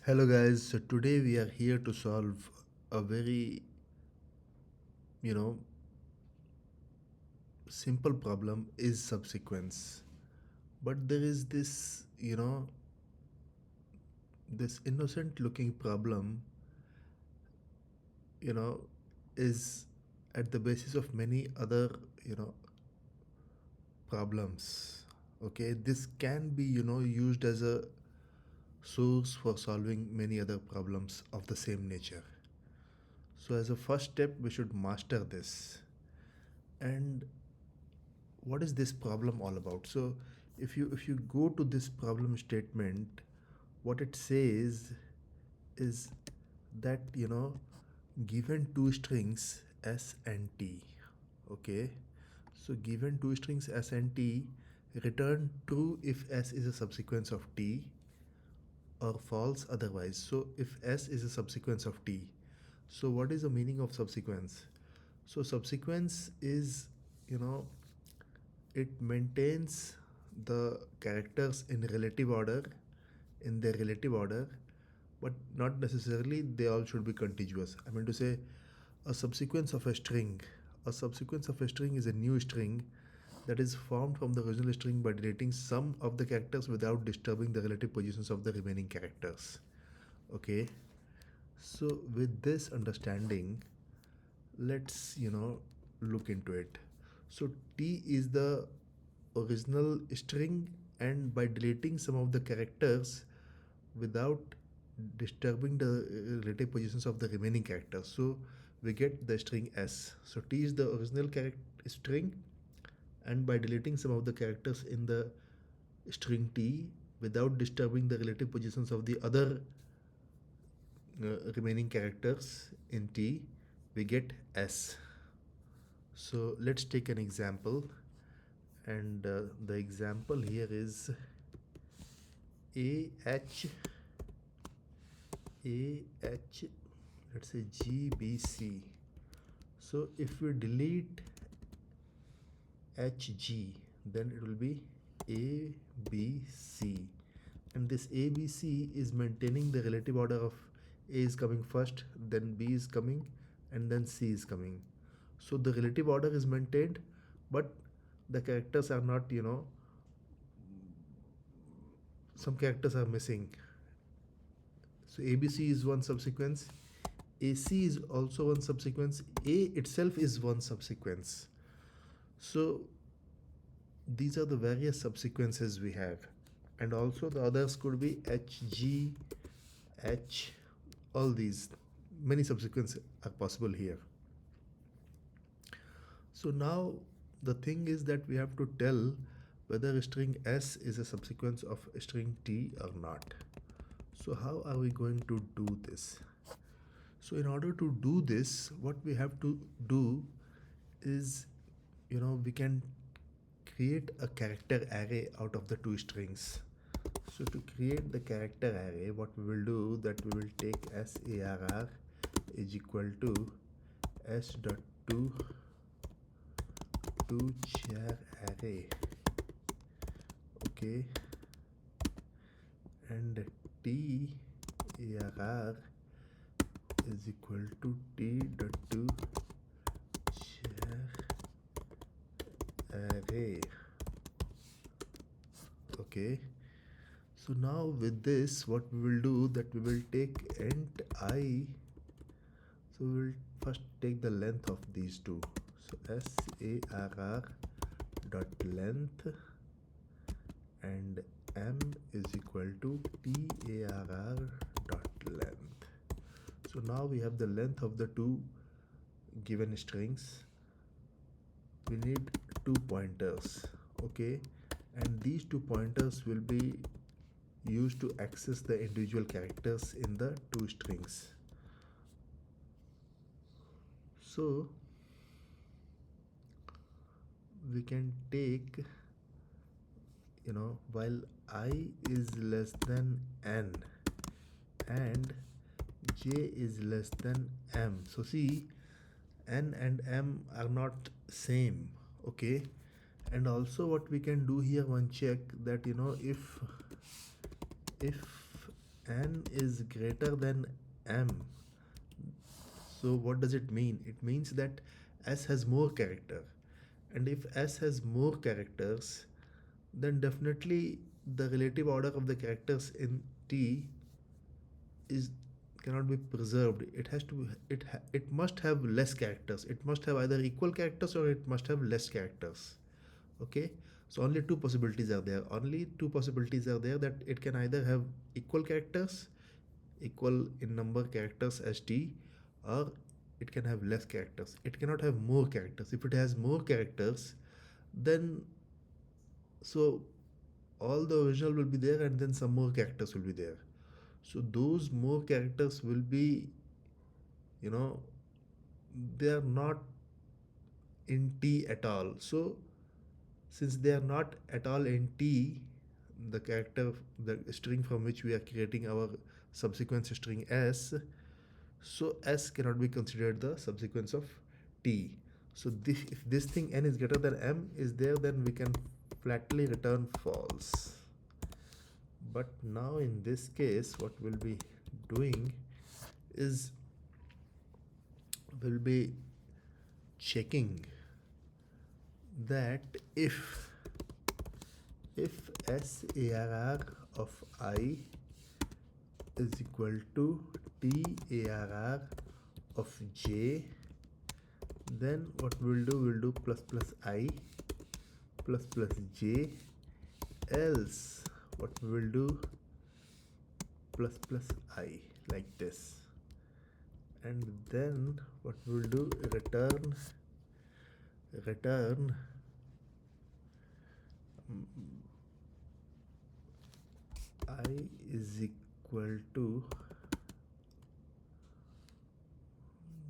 Hello guys, so today we are here to solve a very, you know, simple problem is subsequence. But there is this, this innocent looking problem, you know, is at the basis of many other, you know, problems. Okay, this can be, used as a source for solving many other problems of the same nature. So as a first step, we should master this. And what is this problem all about? So if you go to this problem statement, what it says is that given two strings s and t. Okay, so given two strings s and t, return true if s is a subsequence of t, or false otherwise. So if s is a subsequence of t, so what is the meaning of subsequence? So subsequence is, you know it maintains the characters in relative order, in their relative order, but not necessarily they all should be contiguous. I mean to say, a subsequence of a string, a subsequence of a string is a new string that is formed from the original string by deleting some of the characters without disturbing the relative positions of the remaining characters. Okay, so with this understanding, let's look into it. So t is the original string, and by deleting some of the characters without disturbing the relative positions of the remaining characters, so we get the string s. So t is the original string, and by deleting some of the characters in the string t without disturbing the relative positions of the other remaining characters in t, we get s. So let's take an example, and the example here is AH, AH, let's say GBC. So if we delete HG, then it will be ABC. And this ABC is maintaining the relative order of A is coming first, then B is coming, and then C is coming. So the relative order is maintained, but the characters are not, some characters are missing. So ABC is one subsequence, AC is also one subsequence, A itself is one subsequence. So these are the various subsequences we have, and also the others could be HG, H, all these. Many subsequences are possible here. So now the thing is that we have to tell whether string S is a subsequence of string T or not. So how are we going to do this? So in order to do this, what we have to do is, we can create a character array out of the two strings. So to create the character array, what we will do, that we will take SARR is equal to s dot to char array. Okay, and TARR is equal to t dot to char array. Okay, so now with this, what we will do, that we will take int I. So we will first take the length of these two. So SARR dot length, and m is equal to TARR dot length. So now we have the length of the two given strings. We need two pointers. Okay, and these two pointers will be used to access the individual characters in the two strings. So we can take, while I is less than n and j is less than m. So see, n and m are not same. Okay, and also what we can do here, one check that if n is greater than m. So what does it mean? It means that s has more character, and if s has more characters, then definitely the relative order of the characters in t is cannot be preserved. It has to it must have less characters. It must have either equal characters or it must have less characters. Okay, so only two possibilities are there. Only two possibilities are there, that it can either have equal characters, equal in number characters as t, or it can have less characters. It cannot have more characters. If it has more characters, then so all the original will be there and then some more characters will be there. So those more characters will be, you know, they are not in t at all. So since they are not at all in t, the character, the string from which we are creating our subsequence string s, so s cannot be considered the subsequence of t. So if this thing n is greater than m is there, then we can flatly return false. But now in this case, what we'll be doing is we'll be checking that if SARR of I is equal to TARR of j, then what we'll do plus plus I plus plus j, else what we will do plus plus I, like this. And then what we'll do, return I is equal to,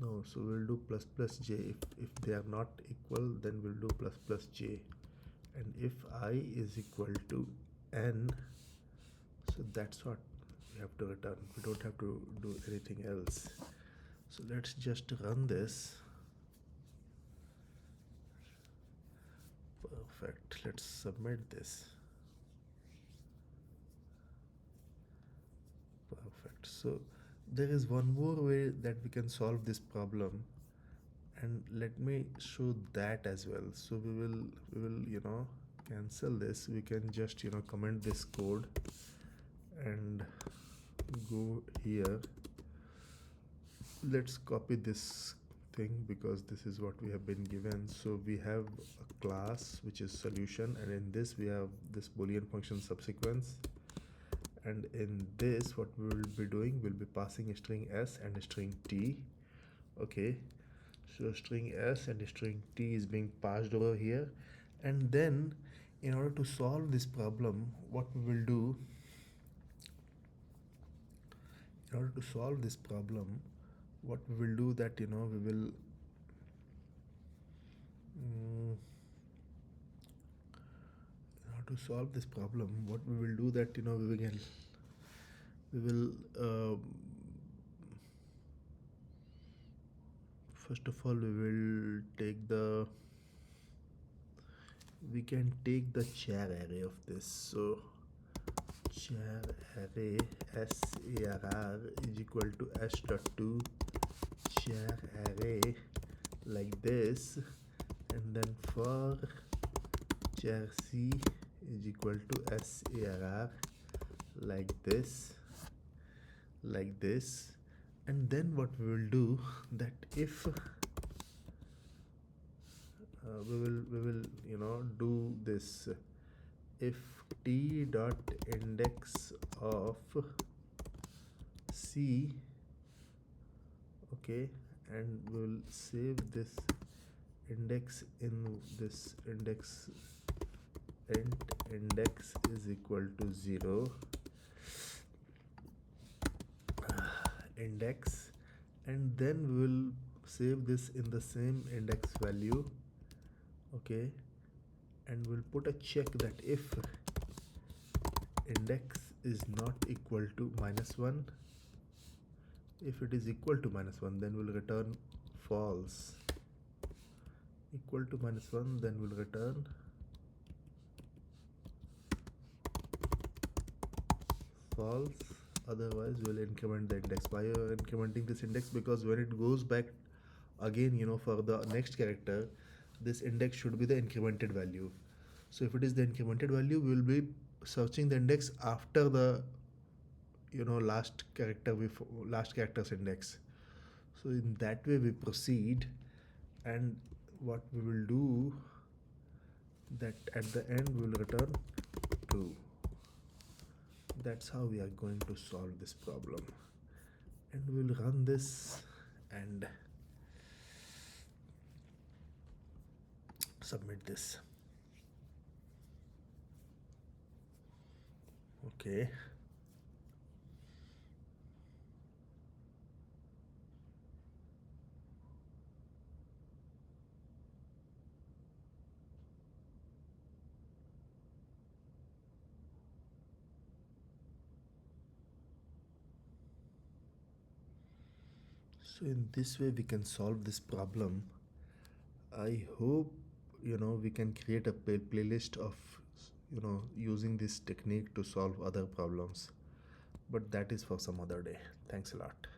no, so we'll do plus plus j. If they are not equal, then we'll do plus plus j. And if I is equal to n, so that's what we have to return. We don't have to do anything else. So let's just run this. Perfect. Let's submit this. Perfect. So there is one more way that we can solve this problem, and let me show that as well. So we will cancel this. We can just comment this code and go here. Let's copy this thing because this is what we have been given. So we have a class which is solution, and in this we have this boolean function subsequence, and in this what we will be doing, we'll be passing a string s and a string t. Okay, so string s and string t is being passed over here, and then in order to solve this problem, what we will do, in order to solve this problem, what we will do that we will in order to solve this problem, what we will do that we will first of all we can take the char array of this. So char array SARR is equal to s.to char array like this, and then for char c is equal to SARR like this, and then what we will do that if we will do this, if t dot index of c, okay, and we will save this index in this index, int index is equal to 0 index, and then we will save this in the same index value. Okay, and we'll put a check that if index is not equal to -1, if it is equal to -1, then we'll return false. Equal to -1, then we'll return false. Otherwise we'll increment the index. Why are incrementing this index? Because when it goes back again, for the next character, this index should be the incremented value. So if it is the incremented value, we will be searching the index after the last character's index. So in that way we proceed, and what we will do, that at the end we will return true. That's how we are going to solve this problem. And we'll run this and submit this. Okay. So in this way we can solve this problem. I hope we can create a playlist of using this technique to solve other problems. But that is for some other day. Thanks a lot.